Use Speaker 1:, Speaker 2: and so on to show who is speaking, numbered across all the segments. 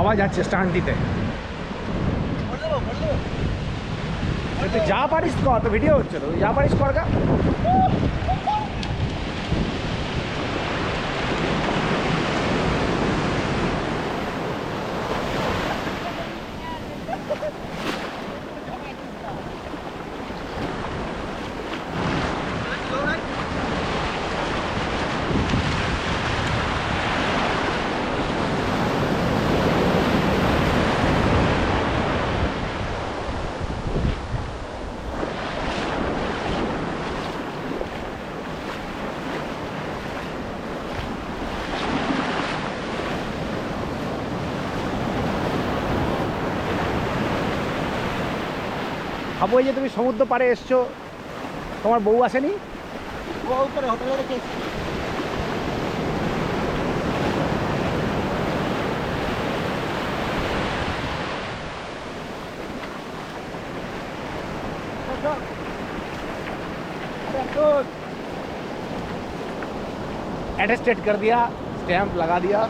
Speaker 1: পাওয়া যাচ্ছে স্টান্টিতে। তুই যা পারিস কর, তো ভিডিও হচ্ছে তো যা পারিস কর গা। ভাবো এই যে তুমি সমুদ্র পাড়ে এসছো, তোমার বউ আসেনি?
Speaker 2: বউ করে হোটেলে রেখেছি।
Speaker 1: अटेस्टेड कर दिया, स्टैंप लगा दिया।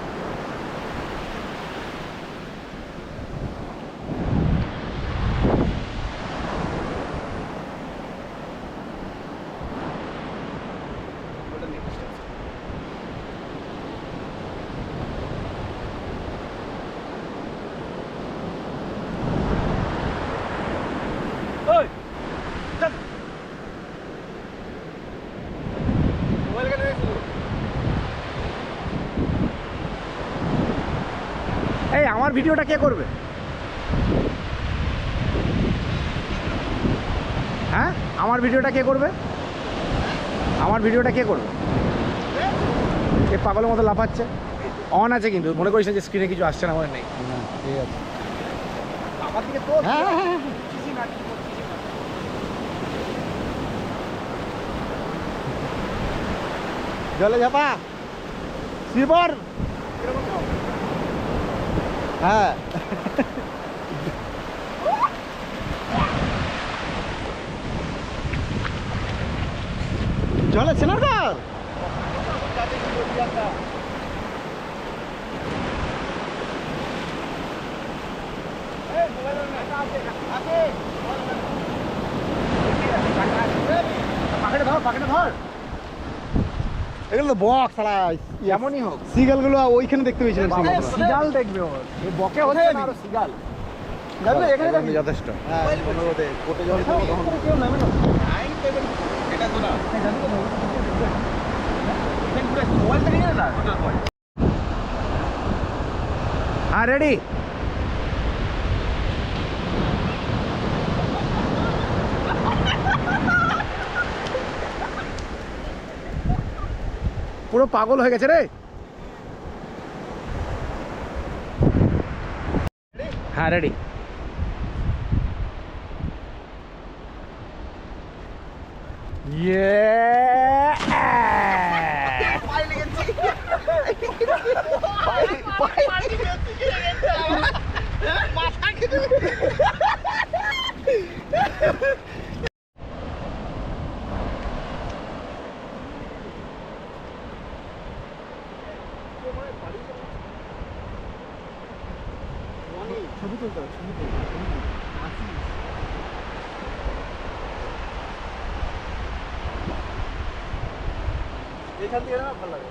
Speaker 1: এই আমার ভিডিওটা কে করবে? হ্যাঁ, আমার ভিডিওটা কে করবে? আমার ভিডিওটা কে করবে? এ পাগলের মতো লাফাচ্ছে। অন আছে কিন্তু, মনে করিস না যে স্ক্রিনে কিছু আসছে না, মনে নেই।
Speaker 2: ঠিক আছে।
Speaker 1: আমার দিকে তো
Speaker 2: জলে ঝাপা শিবর। হ্যাঁ, জলে সেনার এগুলো তো বক ছাড়া
Speaker 1: এমনই হোক,
Speaker 2: সিগাল গুলো ওইখানে দেখতে পেয়েছিলাম।
Speaker 1: সিগাল দেখবে ওর, এই বকে হচ্ছে না, আরো সিগাল
Speaker 2: যাবে এখানে
Speaker 1: এখানে যথেষ্ট।
Speaker 2: হ্যাঁ, পনেরোতে কোটে জল খাবো তখন কেউ নামে না। এটা তো না
Speaker 1: হ্যাঁ, রেডি। পুরো পাগল হয়ে গেছে রে। হ্যাঁ, রেডি।
Speaker 2: ছবি তুলতে হবে, ছবি তুলতে এখান থেকে না ভালো লাগে।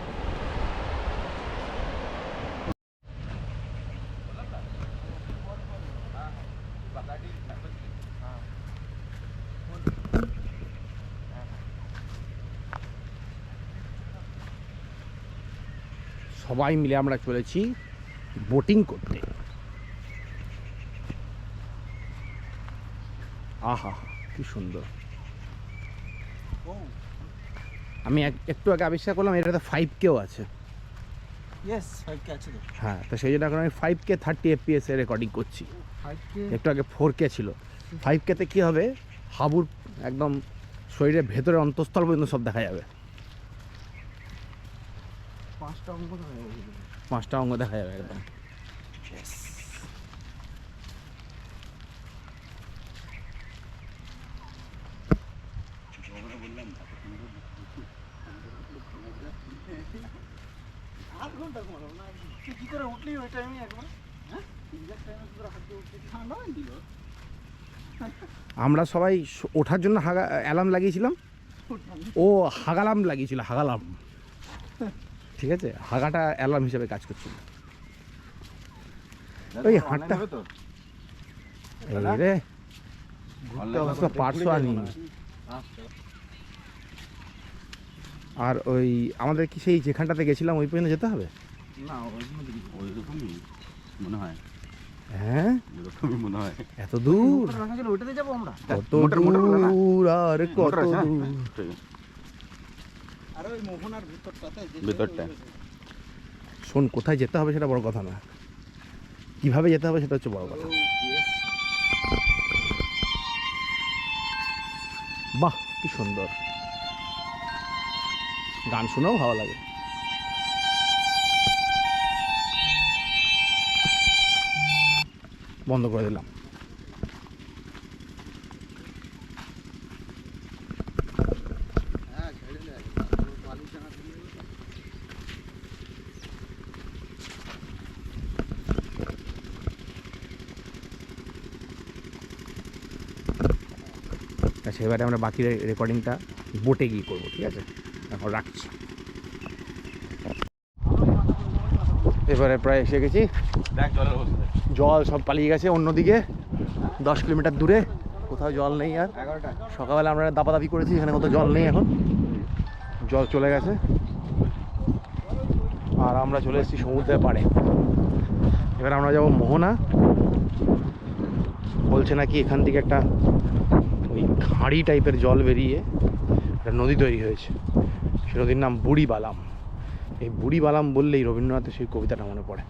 Speaker 1: সবাই মিলে আমরা চলেছি বোটিং করতে। আহা, কি সুন্দর। আমি একটু আগে আবিষ্কার করলাম এটাতে 5K আছে।
Speaker 2: ইয়েস, 5K আছে তো।
Speaker 1: হ্যাঁ, তো সেই জন্য এখন আমি 5K 30 FPS এ রেকর্ডিং করছি।
Speaker 2: 5K
Speaker 1: একটু আগে 4K ছিল। 5K-তে কী হবে, হাবুর একদম শরীরের ভেতরে অন্তঃস্থল পর্যন্ত সব দেখা যাবে।
Speaker 2: 5টা অঙ্ক হয়ে গেছে।
Speaker 1: 5টা অঙ্গ দেখা যাবে একদম।
Speaker 2: আধ ঘন্টা ঘুমালাম না, তুই কি করে উঠলি ওই টাইমে একবার? হ্যাঁ,
Speaker 1: আমরা সবাই ওঠার জন্য অ্যালার্ম লাগিয়েছিলাম, ও হাগালাম লাগিয়েছিল, হাগালাম। ঠিক আছে, হাগাটা অ্যালার্ম হিসেবে কাজ করছিল। ওই হাঁটটা রে পার্সও আনি। আর ওই আমাদের কি সেই যেখানটাতে গেছিলাম ওই পর্যন্ত যেতে হবে?
Speaker 2: না ওইরকমই মনে হয়।
Speaker 1: হ্যাঁ
Speaker 2: ওইরকমই মনে হয়।
Speaker 1: এত দূর?
Speaker 2: ওইটাতে যাবো আমরা।
Speaker 1: কত দূর আর কত দূর?
Speaker 2: আর ওই মোহনার ভিতরটা
Speaker 1: শোন, কোথায় যেতে হবে সেটা বড় কথা না, কিভাবে যেতে হবে সেটা হচ্ছে বড় কথা। বাহ কি সুন্দর, গান শুনেও ভালো লাগে। বন্ধ করে দিলাম। আচ্ছা, এবারে আমরা বাকি রেকর্ডিংটা বোটে গিয়ে করবো, ঠিক আছে? এখন রাখছি। এবারে প্রায় এসে গেছি। জল সব পালিয়ে গেছে অন্যদিকে 10 কিলোমিটার দূরে, কোথাও জল নেই আর। সকালবেলা আমরা দাপাদাপি করেছি, এখানে কোথাও জল নেই, এখন জল চলে গেছে। আর আমরা চলে এসেছি সমুদ্রের পাড়ে। এবার আমরা যাবো মোহনা। বলছে নাকি এখান থেকে একটা ওই খাঁড়ি টাইপের জল বেরিয়ে একটা নদী তৈরি হয়েছে, সে নদীর নাম বুড়িবালাম। এই বুড়িবালাম বললেই রবীন্দ্রনাথের সেই কবিতাটা মনে পড়ে।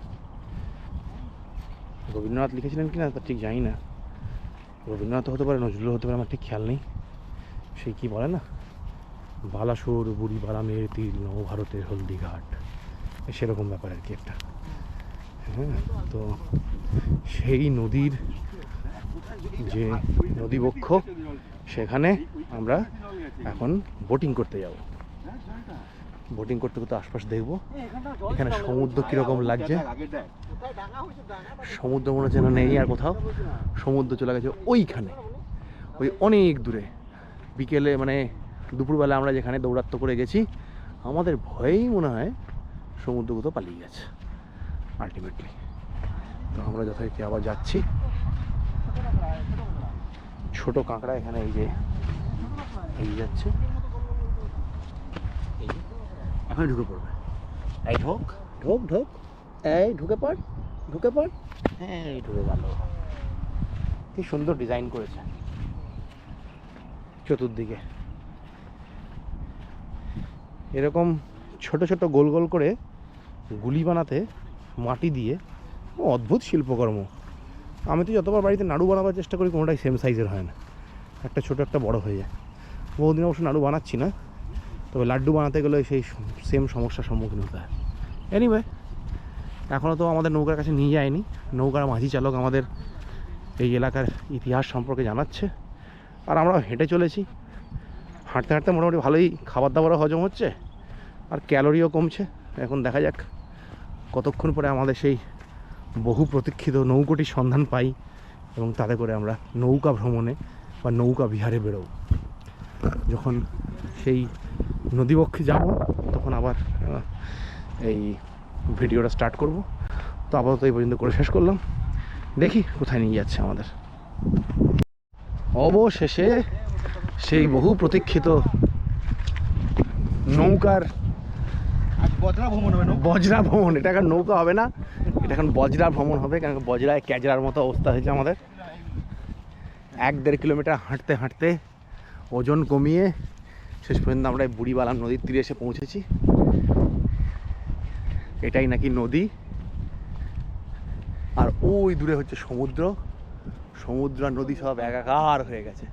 Speaker 1: রবীন্দ্রনাথ লিখেছিলেন কি না তা ঠিক জানি না, রবীন্দ্রনাথ হতে পারে, নজরুল হতে পারে, আমার ঠিক খেয়াল নেই। সেই কি বলে না, বালাসোর বুড়িবালামের তীর নবভারতের হলদিঘাট, সেরকম ব্যাপার আর কি একটা। হ্যাঁ, তো সেই নদীর যে নদীবক্ষ, সেখানে আমরা এখন বোটিং করতে যাব। বোটিং করতে করতে আশপাশ দেখবো এখানে সমুদ্র কীরকম লাগছে। সমুদ্র মনে হচ্ছে না নেই আর কোথাও, সমুদ্র চলে গেছে ওইখানে, ওই অনেক দূরে। বিকেলে মানে দুপুরবেলা আমরা যেখানে দৌড়াত্ম করে গেছি, আমাদের ভয়েই মনে হয় সমুদ্র কোথাও পালিয়ে গেছে আলটিমেটলি। তো আমরা যথারীতি আবার যাচ্ছি। ছোট কাঁকড়া এখানে এই যে এই যাচ্ছে, এই এখন ঢুকে পড়বে। এই ঢোক ঢোক ঢোক, এই ঢুকে পড় ঢুকে পড়, হ্যাঁ এই ঢুকে গেল। কি সুন্দর ডিজাইন করেছে চতুর্দিকে, এরকম ছোট ছোট গোল গোল করে গুলি বানাতে মাটি দিয়ে, অদ্ভুত শিল্পকর্ম। আমি তো যতবার বাড়িতে নাড়ু বানাবার চেষ্টা করি কোনোটাই সেম সাইজের হয় না, একটা ছোটো একটা বড় হয়ে যায়। বহুদিন অবশ্য নাড়ু বানাচ্ছি না, তবে লাড্ডু বানাতে গেলে সেই সেম সমস্যার সম্মুখীন হতে হয়। এনিওয়ে, এখনও তো আমাদের নৌকার কাছে নিয়ে যায়নি। নৌকার মাঝি চালক আমাদের এই এলাকার ইতিহাস সম্পর্কে জানাচ্ছে, আর আমরা হেঁটে চলেছি। হাঁটতে হাঁটতে মোটামুটি ভালোই খাবার দাবারও হজম হচ্ছে, আর ক্যালোরিও কমছে। এখন দেখা যাক কতক্ষণ পরে আমাদের সেই বহু প্রতীক্ষিত নৌকোটির সন্ধান পাই, এবং তাতে করে আমরা নৌকা ভ্রমণে বা নৌকা বিহারে বেরোব। যখন সেই নদীবক্ষে যাব তখন আবার এই ভিডিওটা স্টার্ট করব। তো আপাতত এই পর্যন্ত করে শেষ করলাম, দেখি কোথায় নিয়ে যাচ্ছে আমাদের। অবশেষে সেই বহু প্রতীক্ষিত নৌকার
Speaker 2: বজরা ভ্রমণ হবে।
Speaker 1: বজরা ভ্রমণ, এটা এখন নৌকা হবে না, এটা এখন বজরা ভ্রমণ হবে। কারণ বজরায় ক্যাজরার মতো অবস্থা হয়েছে আমাদের। 1-1.5 কিলোমিটার হাঁটতে হাঁটতে ওজন কমিয়ে শেষ পর্যন্ত আমরা এই বুড়িবালাম নদীর তীরে এসে পৌঁছেছি। এটাই নাকি নদী, আর ওই দূরে হচ্ছে সমুদ্র। সমুদ্র আর নদী সব একাকার হয়ে গেছে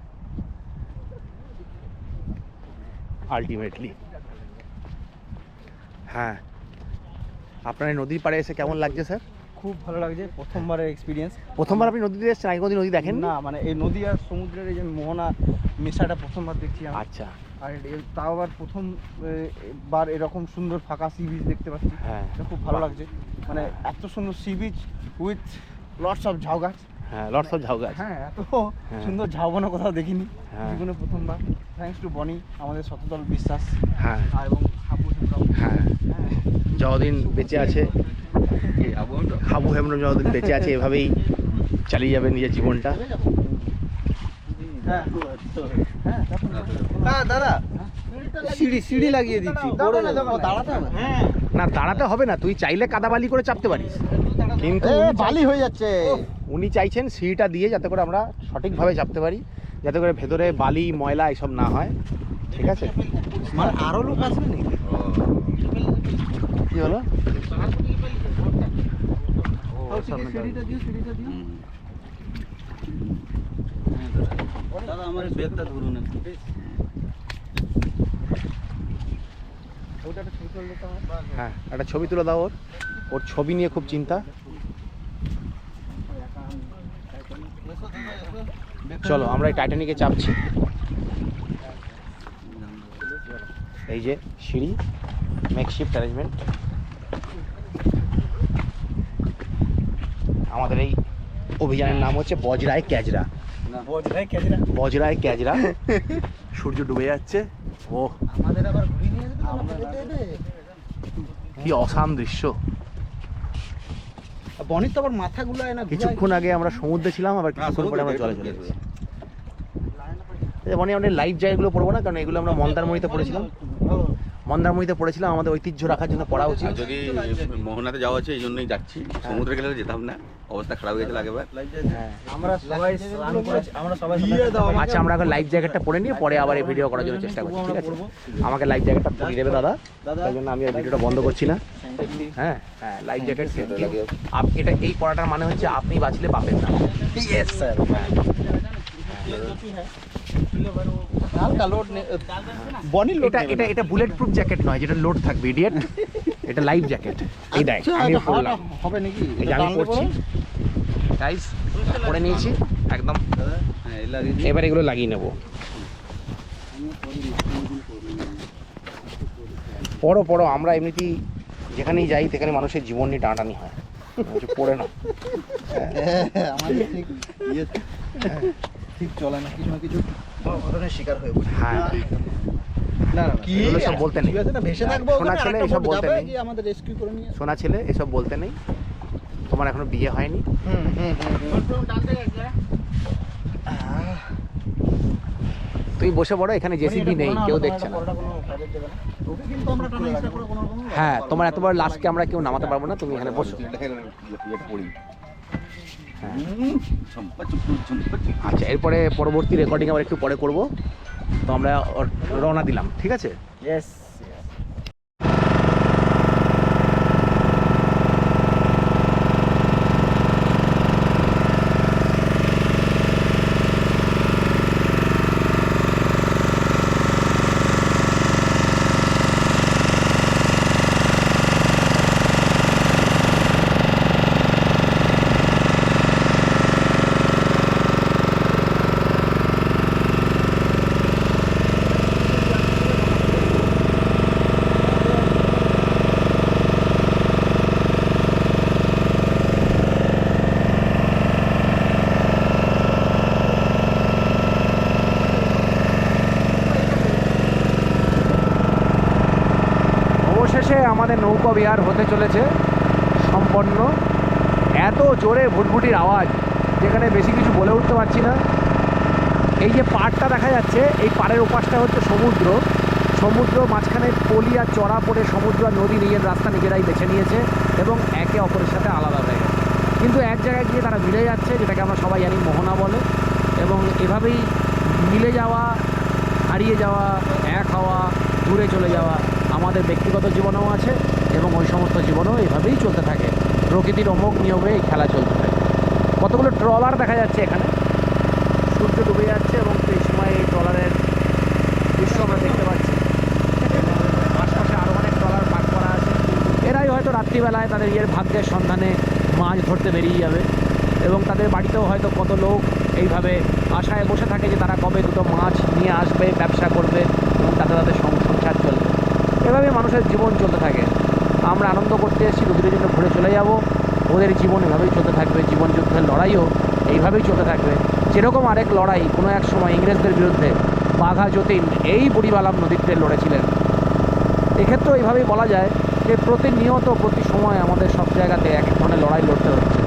Speaker 1: আলটিমেটলি। হ্যাঁ, আপনার এই নদীর পাড়ে এসে কেমন লাগছে স্যার?
Speaker 3: খুব ভালো লাগছে, প্রথমবারের এক্সপিরিয়েন্স।
Speaker 1: প্রথমবার আপনি নদীতে এসেছেন? আগে কোনদিন নদী দেখেন
Speaker 3: না, মানে এই নদী আর সমুদ্রের এই যে মোহনা মেশাটা প্রথমবার দেখছি আমি।
Speaker 1: আচ্ছা,
Speaker 3: আর তাও আবার প্রথমবার এরকম সুন্দর ফাঁকা সি বিচ দেখতে পাচ্ছি।
Speaker 1: হ্যাঁ,
Speaker 3: এটা খুব ভালো লাগছে। মানে এত সুন্দর sea beach with lots of ঝাউ গাছ।
Speaker 1: হ্যাঁ, লটস অফ ঝাউ গাছ।
Speaker 3: হ্যাঁ, এত
Speaker 1: হ্যাঁ।
Speaker 3: সুন্দর ঝাউবন কোথাও দেখিনি,
Speaker 1: হ্যাঁ।
Speaker 3: জীবনে প্রথমবার। থ্যাঙ্কস টু বনি, আমাদের শতদল বিশ্বাস
Speaker 1: হ্যাঁ
Speaker 3: আর এবং হাবু হেমব্রম।
Speaker 1: হ্যাঁ,
Speaker 3: হ্যাঁ,
Speaker 1: যতদিন বেঁচে আছে হাবু হেমব্রম যতদিন বেঁচে আছে এভাবেই চালিয়ে যাবে নিজের জীবনটা।
Speaker 3: হ্যাঁ, হ্যাঁ দাদা, সিঁড়ি লাগিয়ে দিচ্ছি। দাঁড়াতে হবে? হ্যাঁ,
Speaker 1: না দাঁড়াতে হবে না, তুই চাইলে কাদাবালি করে চাপতে পারিস, কিন্তু
Speaker 3: বালি হয়ে যাচ্ছে।
Speaker 1: উনি চাইছেন সিঁড়িটা দিয়ে যাতে করে আমরা সঠিকভাবে চাপতে পারি, যাতে করে ভেতরে বালি ময়লা এসব না হয়। ঠিক আছে,
Speaker 3: মানে আরো লোক আসবে নাকি?
Speaker 1: কি হলো?
Speaker 3: সিঁড়িটা দিও, সিঁড়িটা দিও। দাদা আমার ব্যাগটা ধরুন একটু। ওটা একটা ছবি তুলে দিতে হবে।
Speaker 1: হ্যাঁ, একটা ছবি তুলে দাও। ওর ওর ছবি নিয়ে খুব চিন্তা। চলো আমরা এই টাইটানিকে চাপছি। এই যে সিঁড়ি, মেকশিফট অ্যারেঞ্জমেন্ট। আমাদের এই অভিযানের নাম হচ্ছে বজরায় ক্যাজরা। বজরায় ক্যাজরা। সূর্য ডুবে যাচ্ছে। ও
Speaker 3: আমাদের আবার ঘুরিয়ে নিয়ে যেতে হবে, যেতে হবে।
Speaker 1: কি অসাম দৃশ্য।
Speaker 3: বনির তো আবার মাথাগুলো না
Speaker 1: কিছুক্ষণ আগে আমরা সমুদ্রে ছিলাম, আবার কিছুক্ষণ পরে আমরা জলে চলে যাচ্ছি। বনি আমাদের লাইফ জায়গাগুলো পড়বো না, কারণ এগুলো আমরা মন্দারমণিতে পড়েছিলাম। মন্দারমণিতে পড়েছিলাম, আমাদের ঐতিহ্য রাখার জন্য পড়া উচিত।
Speaker 2: যদি মোহনাতে যাওয়া হচ্ছে এই জন্যই যাচ্ছি, সমুদ্রে গেলে যেতাম না, অবস্থা খারাপ হয়ে গেছিল আগেবার।
Speaker 1: হ্যাঁ,
Speaker 3: আমরা সবাই স্নান করেছি, আমরা সবাই
Speaker 1: আচ্ছা আমরা এখন লাইফ জ্যাকেটটা পরে নিয়ে পরে আবার এই ভিডিও করার জন্য চেষ্টা করছি। ঠিক আছে, আমাকে লাইফ জ্যাকেটটা পরিয়ে দেবে দাদা, তাই জন্য আমি আর ভিডিওটা বন্ধ করছি না। হ্যাঁ হ্যাঁ, লাইফ জ্যাকেট এটা এই পড়াটার মানে হচ্ছে আপনি বাঁচলে পাবেন না।
Speaker 3: Yes sir. হালকা লোড বনি লোড।
Speaker 1: এটা এটা বুলেট প্রুফ জ্যাকেট নয় যেটা লোড থাকবে, ইডিয়েট। এটা লাইফ জ্যাকেট। এই দেখ আমি পরলাম,
Speaker 3: হবে নাকি?
Speaker 1: এই যে আমি পরছি গাইস, পরে নিয়েছি একদম।
Speaker 2: হ্যাঁ, এই লাগিয়ে
Speaker 1: এবার এগুলো লাগিয়ে নেব। পড়ো পড়ো, আমরা এমনিতেই যেখানেই যাই সেখানে মানুষের জীবন নিয়ে টানাটানি হয়। পড়ে না,
Speaker 3: আমাদের ঠিক ঠিক চলে না, কিছু না কিছু ঘটনার শিকার হয়ে পড়ি।
Speaker 1: হ্যাঁ
Speaker 3: না না
Speaker 1: কি এগুলো সব বলতে নেই।
Speaker 3: ঠিক আছে না, ভেসে থাকবো
Speaker 1: সোনা
Speaker 3: ওখানে,
Speaker 1: ছেলে
Speaker 3: আরেকটা
Speaker 1: এসব
Speaker 3: boat
Speaker 1: বলতে
Speaker 3: যাবে,
Speaker 1: নেই।
Speaker 3: গিয়ে আমাদের রেস্কিউ করে নিয়ে।
Speaker 1: সোনা ছেলে এসব বলতে নেই, তোমার এখনো বিয়ে হয়নি। তুই বসে পড়ো, এখানে জেসিবি নেই, কেউ দেখছে না।
Speaker 3: ওকে কিন্তু আমরা টানা হিসা করে কোনো রকম।
Speaker 1: হ্যাঁ, তোমার এতবার লাস্টকে আমরা কেউ নামাতে পারবো না, তুমি এখানে বসো।
Speaker 2: পড়ি।
Speaker 1: হ্যাঁ,
Speaker 2: ঝম্পা চুপু, ঝম্পা চুপু।
Speaker 1: আচ্ছা এরপরে পরবর্তী রেকর্ডিং আবার একটু পরে করব। তো আমরা রওনা দিলাম, ঠিক আছে।
Speaker 3: ইয়েস।
Speaker 1: অবশেষে আমাদের নৌকা বিহার হতে চলেছে সম্পন্ন। এত জোরে ভুটভুটির আওয়াজ, যেখানে বেশি কিছু বলে উঠতে পারছি না। এই যে পাড়টা দেখা যাচ্ছে, এই পাড়ের ওপাশটা হচ্ছে সমুদ্র। সমুদ্র মাঝখানে পলি আর চড়া পড়ে সমুদ্র আর নদী নিজের রাস্তা নিজেরাই বেছে নিয়েছে এবং একে অপরের সাথে আলাদা হয়ে গেছে। কিন্তু এক জায়গায় গিয়ে তারা মিলে যাচ্ছে, যেটাকে আমরা সবাই জানি মোহনা বলে। এবং এভাবেই মিলে যাওয়া, হারিয়ে যাওয়া, এক হওয়া, দূরে চলে যাওয়া আমাদের ব্যক্তিগত জীবনেও আছে এবং ওই সমস্ত জীবনেও এভাবেই চলতে থাকে। প্রকৃতির অমোঘ নিয়মে এই খেলা চলতে থাকে। কতগুলো ট্রলার দেখা যাচ্ছে এখানে, সূর্য ডুবে যাচ্ছে এবং এই সময় এই ট্রলারের দৃশ্য আমরা দেখতে পাচ্ছি। আশপাশে আরও অনেক ট্রলার পার্ক করা আছে। এরাই হয়তো রাত্রিবেলায় তাদের ইয়ের ভাগ্যের সন্ধানে মাছ ধরতে বেরিয়ে যাবে এবং তাদের বাড়িতেও হয়তো কত লোক এইভাবে আশায় বসে থাকে যে তারা কবে দুটো মাছ নিয়ে আসবে, ব্যবসা করবে এবং তাতে তাদের সংসার চলবে। এভাবে মানুষের জীবন চলতে থাকে। আমরা আনন্দ করতে এসেছি, দুদিনের জন্য ঘুরে চলে যাব। ওদের জীবন এভাবেই চলতে থাকবে, জীবন যুদ্ধের লড়াইও এইভাবেই চলতে থাকবে। যেরকম আরেক লড়াই কোনো এক সময় ইংরেজদের বিরুদ্ধে বাঘা যতীন এই বুড়িবালাম নদীতে লড়েছিলেন, এক্ষেত্রেও এইভাবেই বলা যায় যে প্রতিনিয়ত প্রতি সময় আমাদের সব জায়গাতে এক এক ধরনের লড়াই লড়তে হচ্ছে।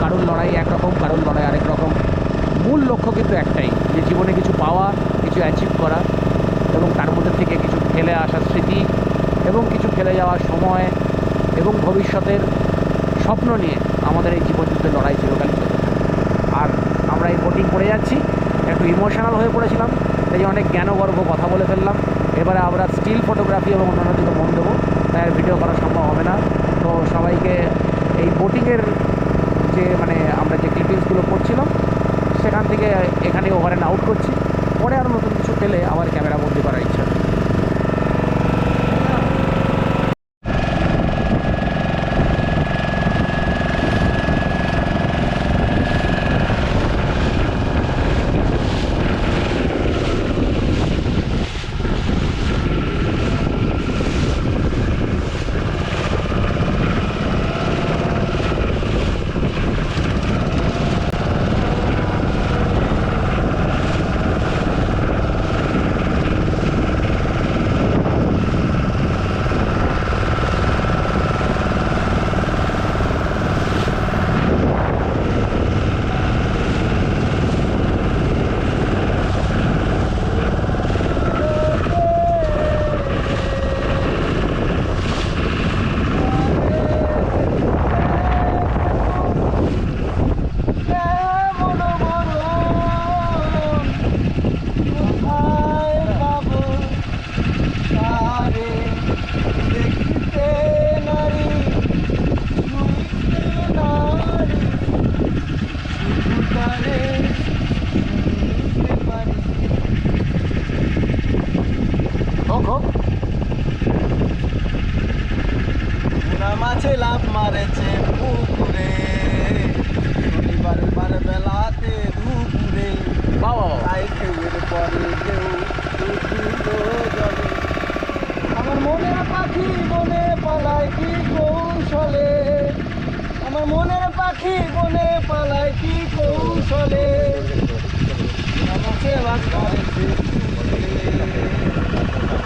Speaker 1: কারোর লড়াই একরকম, কারোর লড়াই আরেক রকম। মূল লক্ষ্য কিন্তু একটাই, যে জীবনে কিছু পাওয়া, কিছু অ্যাচিভ করা, এবং তার মধ্যে থেকে কিছু ফেলে আসা স্মৃতি এবং কিছু ফেলে যাওয়ার সময় এবং ভবিষ্যতের স্বপ্ন নিয়ে আমাদের এই জীবনযুদ্ধের লড়াই চিরকালই চলতে থাকে। আর আমরা এই বোটিং করে যাচ্ছি, একটু ইমোশনাল হয়ে পড়েছিলাম, তাই জন্য অনেক জ্ঞানগর্ভ কথা বলে ফেললাম। এবারে আমরা স্টিল ফটোগ্রাফি এবং অন্যান্য দিকে মন দেবো, তাই আর ভিডিও করা সম্ভব হবে না। তো সবাইকে এই বোটিংয়ের যে আমরা যে ক্লিপিংসগুলো করছিলাম সেখান থেকে এখানে ওভার অ্যান্ড আউট করছি। পরে আরও নতুন কিছু পেলে আবার ক্যামেরা বন্দি করার ইচ্ছা।
Speaker 3: মাছে লাভ মারেছে পুকুরে, শনিবার বেলাতে দুপুরে, তাই ঢেউয়ের পরে ঢেউ উঠিল জলে। আমার মনের পাখি বনে পালায় কি কৌশলে, আমার মনের পাখি বনে পালায় কি কৌশলে, মাছে লাভ মারেছে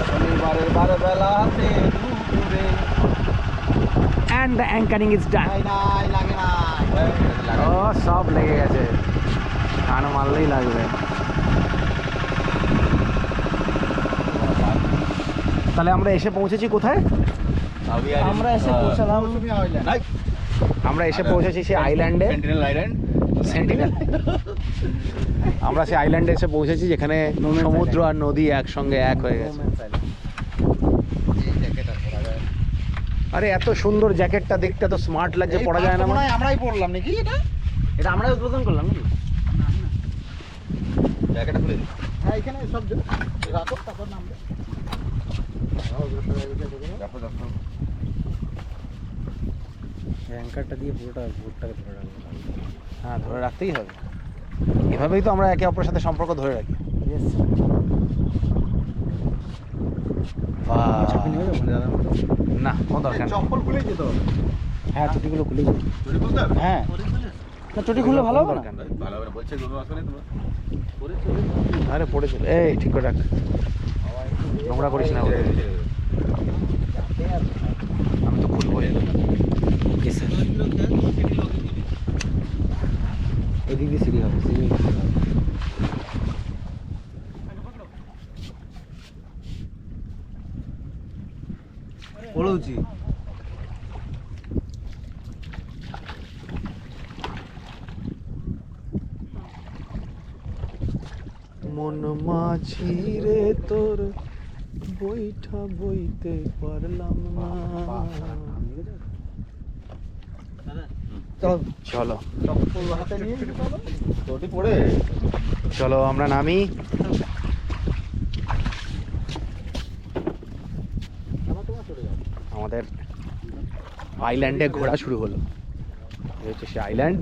Speaker 3: শনিবার বেলাতে দুপুরে।
Speaker 1: And the anchoring is done. ও সব লেগে গেছে, কান মারলেই লাগবে। তাহলে আমরা এসে পৌঁছেছি কোথায়?
Speaker 3: আমরা এসে পৌঁছালাম,
Speaker 1: আমরা এসে পৌঁছেছি সেই আইল্যান্ডে, সেন্টিনেল। আমরা সেই আইল্যান্ডে এসে পৌঁছেছি যেখানে সমুদ্র আর নদী একসঙ্গে এক হয়ে গেছে। আরে এত সুন্দর জ্যাকেটটা, দেখতে এত স্মার্ট লাগছে, পরা যায় না?
Speaker 3: আমরাই পড়লাম নাকি? এটা আমরাই উদ্বোধন করলাম নাকি? জ্যাকেটটা খুলে দিই। হ্যাঁ, এখানে সব রাখো, তারপর নামবে।
Speaker 2: অ্যাঙ্কারটা দিয়ে পুরোটা বোটটাকে ধরে রাখবো।
Speaker 1: হ্যাঁ, ধরে রাখতেই হবে। এভাবেই তো আমরা একে অপরের সাথে সম্পর্ক ধরে রাখি।
Speaker 2: চাপি নেবে ওখানে দাদার মতো?
Speaker 1: না, কোনো দরকার নেই।
Speaker 3: চপ্পল খুলেই যেতে হবে।
Speaker 2: হ্যাঁ, চুটিগুলো খুলে যাবে।
Speaker 3: চুরি খুলতে হবে?
Speaker 2: হ্যাঁ, না চুটি খুললে ভালো হবে না?
Speaker 1: দরকার নেই।
Speaker 3: ভালো হবে না, বলছে কোনো আসবে না তোমার।
Speaker 1: আরে পড়েছিল, এই ঠিক করে রাখ, নোংরা করিস না ওদের। আমি তো খুলবোই।
Speaker 2: ওকে স্যার, এদিক দিয়ে সিঁড়ি হবে, সিঁড়ি হবে। পড়ুছি
Speaker 1: মন মাঝি রে তোর বইটা বইতে পারলাম না।
Speaker 2: চলো
Speaker 1: চলো
Speaker 3: চপ্পল হাতে নিয়ে চলো। চটি পড়ে
Speaker 1: চলো আমরা নামি। আমাদের আইল্যান্ডে ঘোরা শুরু হলো। এই হচ্ছে সে আইল্যান্ড।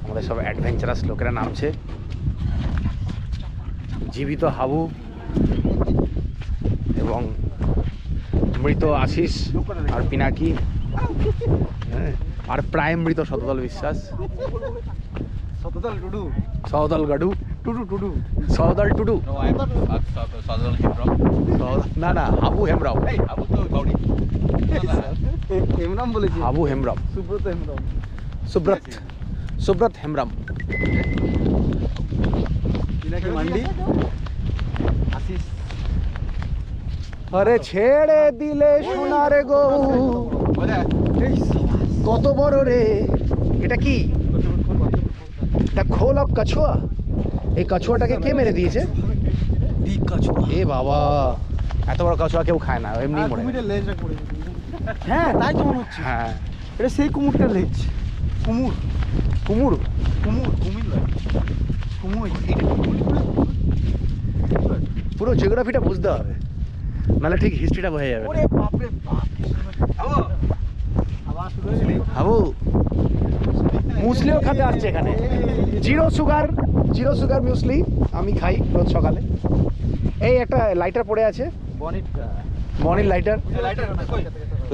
Speaker 1: আমাদের সব অ্যাডভেঞ্চারাস লোকেরা নামছে। জীবিত হাবু এবং মৃত আশিস আর পিনাকি, হ্যাঁ, আর প্রায় মৃত শতদল বিশ্বাস,
Speaker 3: শতদল Tudu,
Speaker 1: সহদল গাডু,
Speaker 3: Tudu Tudu,
Speaker 1: সহদল Tudu,
Speaker 2: No, I'm Sadal Hemram.
Speaker 1: না না Habu Hembram,
Speaker 2: Hey, Abu to Gaudi.
Speaker 3: Hembram বলেছি,
Speaker 1: হাবু হেমরাম,
Speaker 3: সুব্রত হেমরাম,
Speaker 1: সুব্রত, সুব্রত হেমরাম।
Speaker 3: পিনাকি মান্ডি, আশিস।
Speaker 1: আরে ছেড়ে দিলে সোনার গো,
Speaker 3: এই
Speaker 1: কত বড় রে, এটা কি? এটা খোল অফ কাছুয়া। এই কাছুয়াটাকে কে মেরে দিয়েছে?
Speaker 3: বিগ কাছু,
Speaker 1: এ বাবা, এত বড় কাছুয়া কেউ খায় না, এমনি মরে যায়।
Speaker 3: কুমিরের লেজটা পড়েছে। হ্যাঁ তাই তো মনে হচ্ছে,
Speaker 1: হ্যাঁ,
Speaker 3: এটা সেই কুমুরটার লেজ। কুমুর,
Speaker 1: কুমুর,
Speaker 3: কুমির নয়, কুমুর।
Speaker 1: পুরো জিওগ্রাফিটা বুঝতে হবে, নাহলে ঠিক হিস্ট্রিটা বোঝা যাবে না।
Speaker 3: ওরে বাপ রে বাপ, কি সুন্দর। আবার শুরু হয়ে গেল।
Speaker 1: হাবু মুসলিও খেতে আসছে এখানে, জিরো সুগার মিউসলি আমি খাই রোজ সকালে। এই একটা লাইটার পড়ে আছে,
Speaker 3: বনিটটা,
Speaker 1: মর্নিং লাইটার,
Speaker 3: লাইটার কই?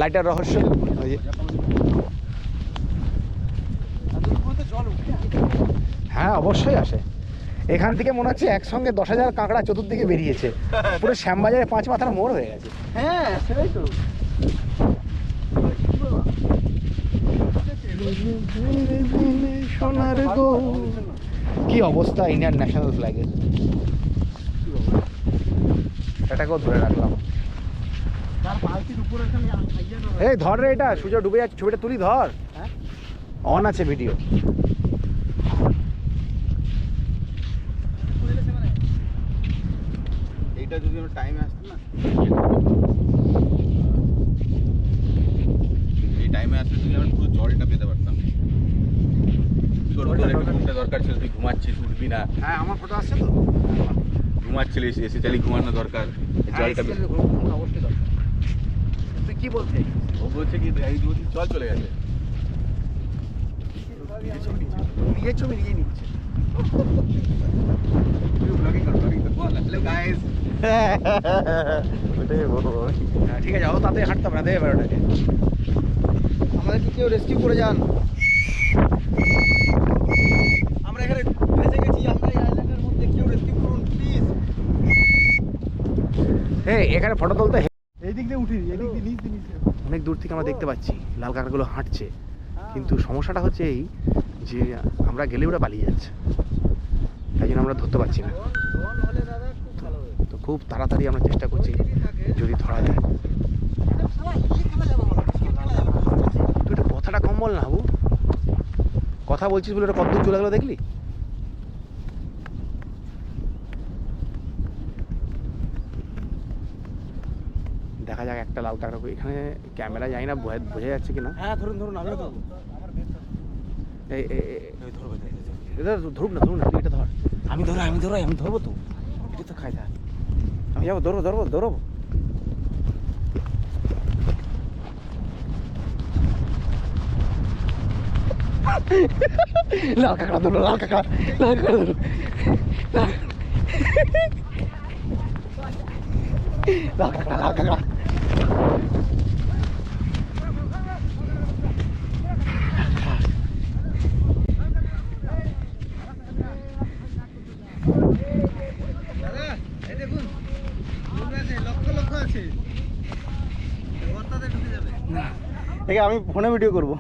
Speaker 1: লাইটার রহস্য। ওই যে, হ্যাঁ অবশ্যই আসে। এখান থেকে মনে হচ্ছে একসঙ্গে 10,000 কাঁকড়া চতুর্দিকে বেরিয়েছে, পুরো শ্যামবাজারে 5 মাথার মোড় হয়ে গেছে।
Speaker 3: হ্যাঁ সেটাই তো।
Speaker 1: সোনার গো, কি অবস্থা ইন্ডিয়ান ন্যাশনাল ফ্ল্যাগের, এটাকেও ধরে রাখলাম।
Speaker 3: তার পালকির উপরে এখানে খাইয়া দাও।
Speaker 1: এই ধর রে, এটা সূর্য ডুবে যাচ্ছে, ছবিটা তুলি ধর।
Speaker 3: হ্যাঁ?
Speaker 1: অন আছে ভিডিও।
Speaker 2: এইটা যদি আমরা টাইমে আসতো না, এই টাইমে আসলে তুই আমরা পুরো জলটা পেতে পারতাম। তোর তোর একটু ঘুমটা দরকার ছিল, তুই ঘুমাচ্ছিস, উঠবি না,
Speaker 1: হ্যাঁ আমার ফটো আসছে তো,
Speaker 2: ঘুমাচ্ছিলিস, এসে চালি ঘুমানো দরকার, এই জলটা পেতে।
Speaker 1: অবশ্যই দরকার। তুই কি বলছিস?
Speaker 2: ও বলছে কি এই দুদিন জল চলে গেছে।
Speaker 1: নিজের ছবি নিজেই নিচ্ছে।
Speaker 2: ব্লগিং কর, বল হ্যালো গাইস।
Speaker 1: ওটাই বলো। হ্যাঁ ঠিক আছে, অত তাড়াতাড়ি হাঁটতে হবে না, দে এবার ওটাকে।
Speaker 3: আমাদের কি কেউ রেস্কিউ করে যান? আমরা এখানে ফেসে গেছি, আমরা এই আইল্যান্ডের মধ্যে, কেউ রেস্কিউ করুন প্লিজ।
Speaker 1: এই এখানে ফটো তুলতে
Speaker 3: এই দিক দিয়ে উঠি, এই দিক দিয়ে নিচে নিচে।
Speaker 1: অনেক দূর থেকে আমরা দেখতে পাচ্ছি লাল কাঁকড়াগুলো হাঁটছে, কিন্তু সমস্যাটা হচ্ছে এই যে আমরা গেলে ওরা পালিয়ে যাচ্ছে, তাই জন্য আমরা ধরতে পারছি না।
Speaker 3: ড্রোন হলে দাদা খুব ভালো হবে।
Speaker 1: তো খুব তাড়াতাড়ি আমরা চেষ্টা করছি যদি ধরা যায়। তুই একটা কথাটা কম বল না বাবু, কথা বলছিস বলে ওটা কতদূর চলে গেলো দেখলি? দেখা যাক একটা লাল কাঁকড়া, এখানে ক্যামেরা যাই না, বোঝা যাচ্ছে কিনা।
Speaker 3: হ্যাঁ ধরুন ধরুন, আমিও ধরবো।
Speaker 1: এই এটা ধরুক না, ধরুন না, তুই এটা ধর।
Speaker 3: আমি ধরবো তো।
Speaker 1: এটা তো খাই থাক, আমি যাবো, ধরবো। লাল কাঁকড়া ধরো, লাল কাঁকড়া ধরো। লাল কাঁকড়া।
Speaker 3: দাদা এই দেখুন, লক্ষ লক্ষ আছে, গর্তাতে ঢুকে যাবে।
Speaker 1: দেখে আমি ফোনে ভিডিও করবো।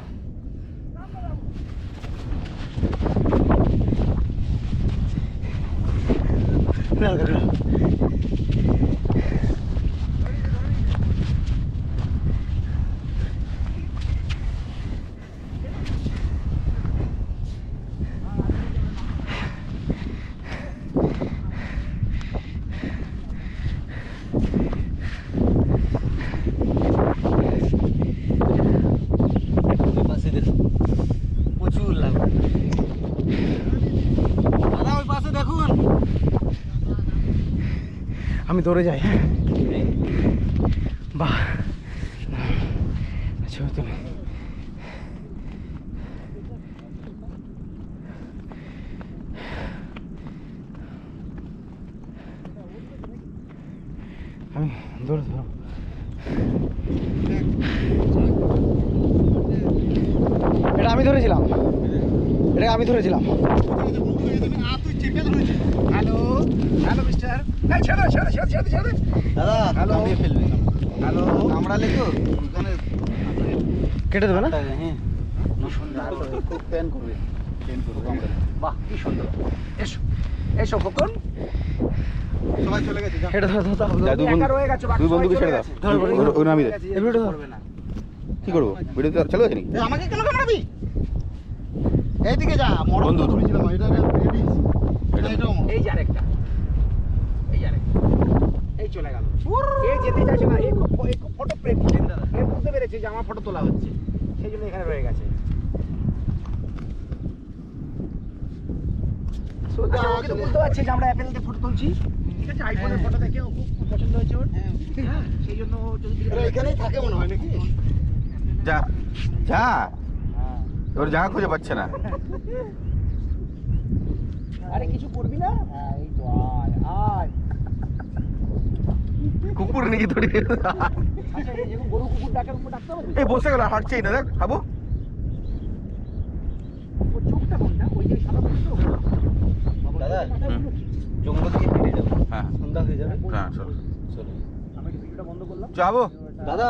Speaker 1: লাল কাঁকড়া।
Speaker 3: প্রচুর লাগবে দাদা, ওই পাশে দেখুন।
Speaker 1: আমি দৌড়ে যাই। বাহ, ছবি তুলে। আমি দৌড়ে ধরো। ধরেছিলাম। হ্যালো হ্যালো মিস্টার, ছেড়ে ছেড়ে ছেড়ে ছেড়ে ছেড়ে।
Speaker 3: দাদা
Speaker 1: হ্যালো।
Speaker 3: কামড়িয়ে ফেলবে।
Speaker 1: হ্যালো,
Speaker 3: কামড়ালে তো ওখানে
Speaker 1: কেটে দেবে না?
Speaker 3: হ্যাঁ খুব পেন করবে, পেন করবে কামড়ালে।
Speaker 1: বাহ কি সুন্দর। এসো এসো খোকন।
Speaker 3: সবাই চলে গেছে, যা।
Speaker 1: এটা ধর ধর ধর।
Speaker 2: যা, দুই
Speaker 1: একা
Speaker 2: বন্ধু-
Speaker 1: রয়ে গেছো, বাকি
Speaker 2: দুই
Speaker 1: সবাই
Speaker 2: বন্ধুকে
Speaker 1: চলে
Speaker 2: ছেড়ে দাও।
Speaker 1: গেছে।
Speaker 2: ওই নামিয়ে দে।
Speaker 1: এই ভিডিওটা করবে না।
Speaker 2: কি করবো? ভিডিও চালু আছে নাকি?
Speaker 3: এ, আমাকে কেন কামড়াবি? এইদিকে যা, মরণ
Speaker 2: বন্ধু।
Speaker 3: তো ধরেছিলাম, এটা রেডিস। এটাও মরণ।
Speaker 1: এই যে আরেকটা, এই আরেকটা, এই চলে গেল। এই যেতে চাইছে না, এই ফটো প্রেম এ বুঝতে পেরেছে যে আমার ফটো তোলা হচ্ছে, সেই জন্য এখানে রয়ে গেছে। আচ্ছা, ওকে তো বুঝতে পারছে যে আমরা অ্যাপেল দিয়ে ফটো তুলছি, ঠিক আছে? আইফোনের ফটো দেখে ও খুব পছন্দ হয়েছে ওর, হ্যাঁ, সেই জন্য ও যদি
Speaker 3: এরা এখানেই থাকে মনে হয় নাকি?
Speaker 2: যা যা, তোর জায়গা খুঁজে পাচ্ছে না।
Speaker 1: আরে কিছু করবি না? হ্যাঁ, এই তো আয় আয়।
Speaker 2: কুকুর নাকি ধরে?
Speaker 1: আচ্ছা, এই যেরকম গরু কুকুর ডাকার উপর ডাকতে হবে?
Speaker 2: এই বসে গেল, হাঁটছেই না, দেখ খাবো।
Speaker 1: ওর চোখটা কোনটা? ওই যে সাদা বলছো?
Speaker 3: দাদা,
Speaker 2: হুম।
Speaker 3: জঙ্গল দিয়ে হেঁটে যাবো,
Speaker 2: হ্যাঁ
Speaker 3: সন্ধ্যা হয়ে যাবে।
Speaker 2: হ্যাঁ, চলো
Speaker 3: চলো।
Speaker 1: আমি কি ভিডিওটা বন্ধ করলাম?
Speaker 2: যাবো।
Speaker 3: দাদা,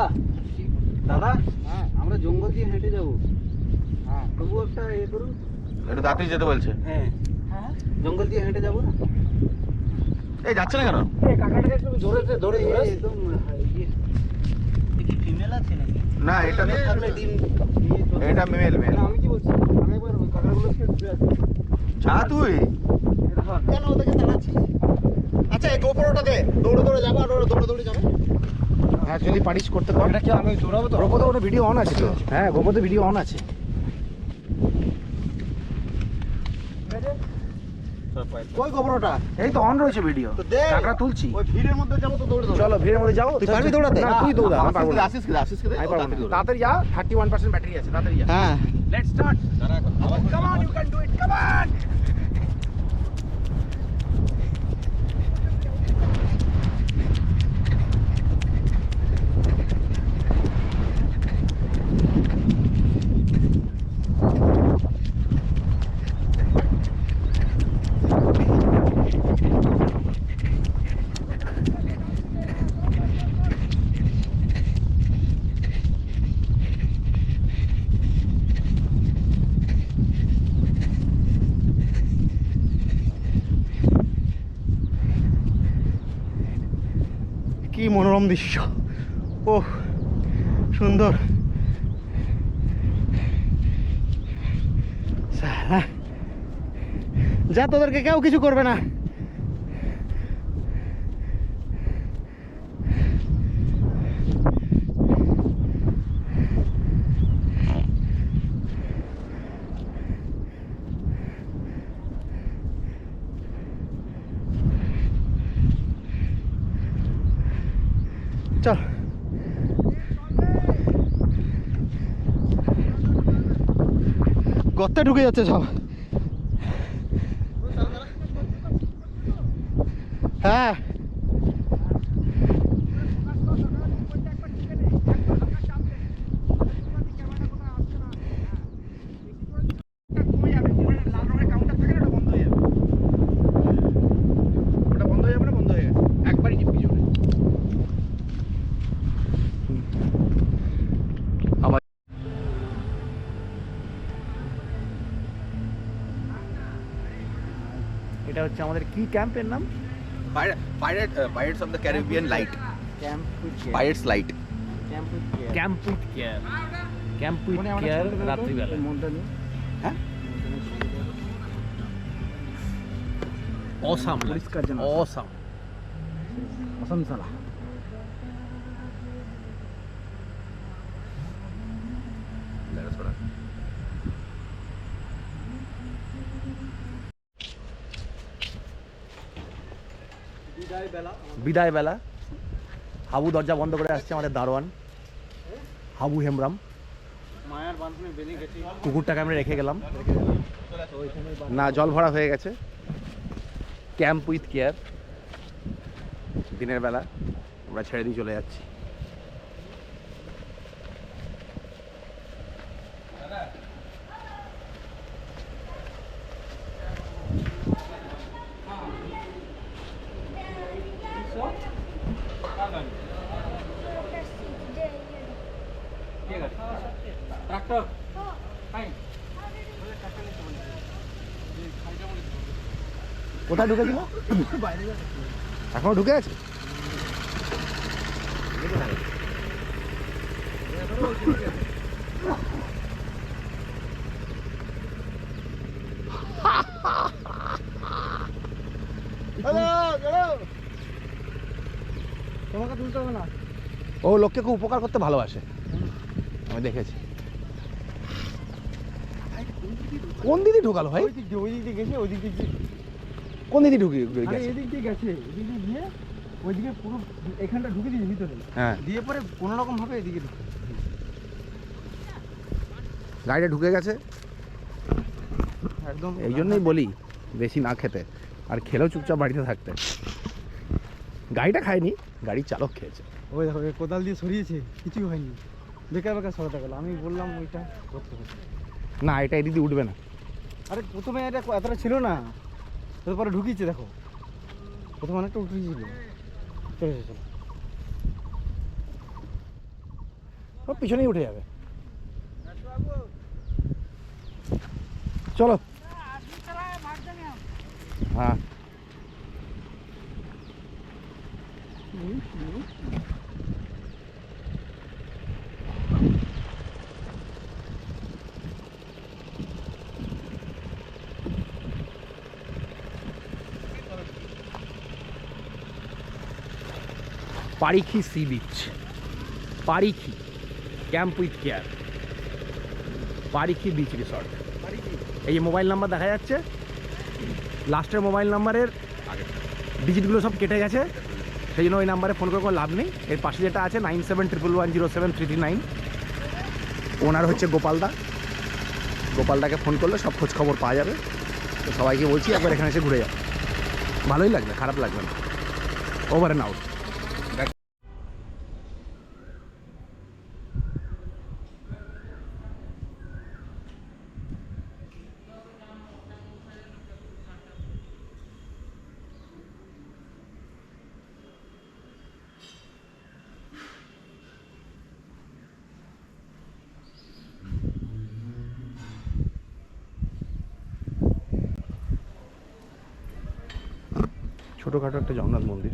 Speaker 3: দাদা,
Speaker 1: হ্যাঁ
Speaker 3: আমরা জঙ্গল দিয়ে হেঁটে যাবো,
Speaker 1: হ্যাঁ
Speaker 3: তবু একটা করুন।
Speaker 2: একটু তাড়াতাড়ি যেতে বলছে।
Speaker 3: হ্যাঁ,
Speaker 1: হ্যাঁ।
Speaker 3: জঙ্গল দিয়ে হেঁটে যাবো না?
Speaker 2: এই যাচ্ছে না কেন?
Speaker 1: এই কাকাটাকে একটু ধরে ধরে
Speaker 3: এই একদম ইয়ে, এ কি ফিমেল আছে নাকি?
Speaker 2: না, এটা
Speaker 3: ফিমেল থাকলে ডিম দিয়ে চলে
Speaker 2: এটা
Speaker 3: যাবে।
Speaker 2: Male male.
Speaker 3: না, আমি কি বলছি, আমি একবার ওই কাকাগুলোকে ঘুরে আসি।
Speaker 2: যা তুই।
Speaker 3: কেন ওদেরকে তাড়াচ্ছি? আচ্ছা, এই গোপরোটা দে, দৌড়ে দৌড়ে যাবো, আর ওরা দৌড়ে দৌড়ে যাবে।
Speaker 1: হ্যাঁ যদি পারিস করতে পার।
Speaker 3: এটা কি আমি দৌড়াবো তো?
Speaker 1: গোপো তো ওটা ভিডিও অন আছে তো। হ্যাঁ গোপো তো ভিডিও অন আছে।
Speaker 3: কই গোপরোটা?
Speaker 1: এই তো অন রয়েছে ভিডিও।
Speaker 3: তো দে।
Speaker 1: কাকড়া তুলছি।
Speaker 3: ওই ভিড়ের মধ্যে যাবো তো দৌড়ে দৌড়ে।
Speaker 1: চলো ভিড়ের মধ্যে যাও।
Speaker 3: তুই পারবি দৌড়াতে?
Speaker 1: না তুই দৌড়া, আমি পারবো না।
Speaker 2: আসিস কে, আসিস কে,
Speaker 1: আমি পারবো না। তাড়াতাড়ি যা, 31% ব্যাটারি আছে, তাড়াতাড়ি যা।
Speaker 3: হ্যাঁ।
Speaker 1: Let's start. Come on, you can do it, come on.
Speaker 3: কি মনোরম দৃশ্য, ওহ সুন্দর। সালা, যা, তোদেরকে কেউ কিছু করবে না। চল, গর্তে ঢুকে যাচ্ছে সব। হ্যাঁ,
Speaker 1: ওটা বন্ধ হয়ে যাবে না? বন্ধ হয়ে গেছে, একবারই টিপি চলে। এটা হচ্ছে আমাদের কি ক্যাম্পের নাম?
Speaker 2: Pirates of the Caribbean Light.
Speaker 3: Camp
Speaker 2: Pirates Light.
Speaker 1: Camp with care. Camp with care রাত্রিবেলা।
Speaker 2: হ্যাঁ?
Speaker 1: অসাম,
Speaker 3: পরিষ্কার যেন।
Speaker 1: অসাম।
Speaker 3: অসম সালা।
Speaker 1: বিদায় বেলা। হাবু দরজা বন্ধ করে আসছে আমাদের দারোয়ান হাবু হেমব্রাম।
Speaker 3: মায়ার বাঁধনে বেরিয়ে গেছি।
Speaker 1: কুকুরটাকে আমরা রেখে গেলাম না, জল ভরা হয়ে গেছে। ক্যাম্প উইথ কেয়ার, দিনের বেলা আমরা ছেড়ে দিয়ে চলে যাচ্ছি। কোথায় ঢুকেছিল? এখনো ঢুকে আছে?
Speaker 3: তোমাকে তুলতে হবে না।
Speaker 1: ও লোককে খুব উপকার করতে ভালোবাসে, আমি দেখেছি। কোন দিদি ঢোকালো ভাই?
Speaker 3: ওই দিক দিয়ে গেছে, ওই দিক দিয়ে
Speaker 1: কোন দিদি ঢুকে
Speaker 3: আরে
Speaker 1: গেছে?
Speaker 3: এদিক দিয়ে গেছে, এদিক দিয়ে গিয়ে ওইদিকে পুরো এখানটা ঢুকে দিয়েছে ভিতরে।
Speaker 1: হ্যাঁ,
Speaker 3: দিয়ে পরে কোনো রকম ভাবে এদিকে ঢুকে।
Speaker 1: গাড়িটা ঢুকে গেছে।
Speaker 3: একদম
Speaker 1: এই জন্যই বলি বেশি না খেতে, আর খেলেও চুপচাপ বাড়িতে থাকতে। গাড়িটা খায়নি, গাড়ির চালক খেয়েছে।
Speaker 3: ওই দেখো এ কোদাল দিয়ে সরিয়েছে, কিছুই হয়নি, বেকার বেকার সরাতে গেল। আমি বললাম ওইটা করতে হবে।
Speaker 1: না, এটা এদিকে উঠবে না।
Speaker 3: আরে প্রথমে এটা এতটা ছিল না, তারপরে ঢুকিয়েছে দেখো। প্রথমে অনেকটা উঠিয়েছিল। চলে এসে চলো।
Speaker 1: ও পিছনেই উঠে যাবে। চলো। হ্যাঁ, Parikhi sea beach, Parikhi camp with care, Parikhi beach resort. এই যে মোবাইল নাম্বার দেখা যাচ্ছে, লাস্টের মোবাইল নাম্বারের ডিজিটগুলো সব কেটে গেছে, সেই জন্য ওই নাম্বারে ফোন করে কোনো লাভ নেই। এর পাশে যেটা আছে 9711107339, ওনার হচ্ছে গোপালদা। গোপালদাকে ফোন করলে সব খোঁজ খবর পাওয়া যাবে। তো সবাইকে বলছি একবার এখানে এসে ঘুরে যাও, ভালোই লাগবে, খারাপ লাগবে না। Over and out. ছোটোখাটো একটা জগন্নাথ মন্দির,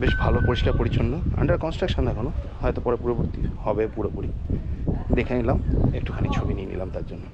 Speaker 1: বেশ ভালো, পরিষ্কার পরিচ্ছন্ন, আন্ডার কনস্ট্রাকশন এখনো, হয়তো পরে পুরোপুরি হবে পুরোপুরি। দেখে নিলাম, একটুখানি ছবি নিয়ে নিলাম তার জন্য।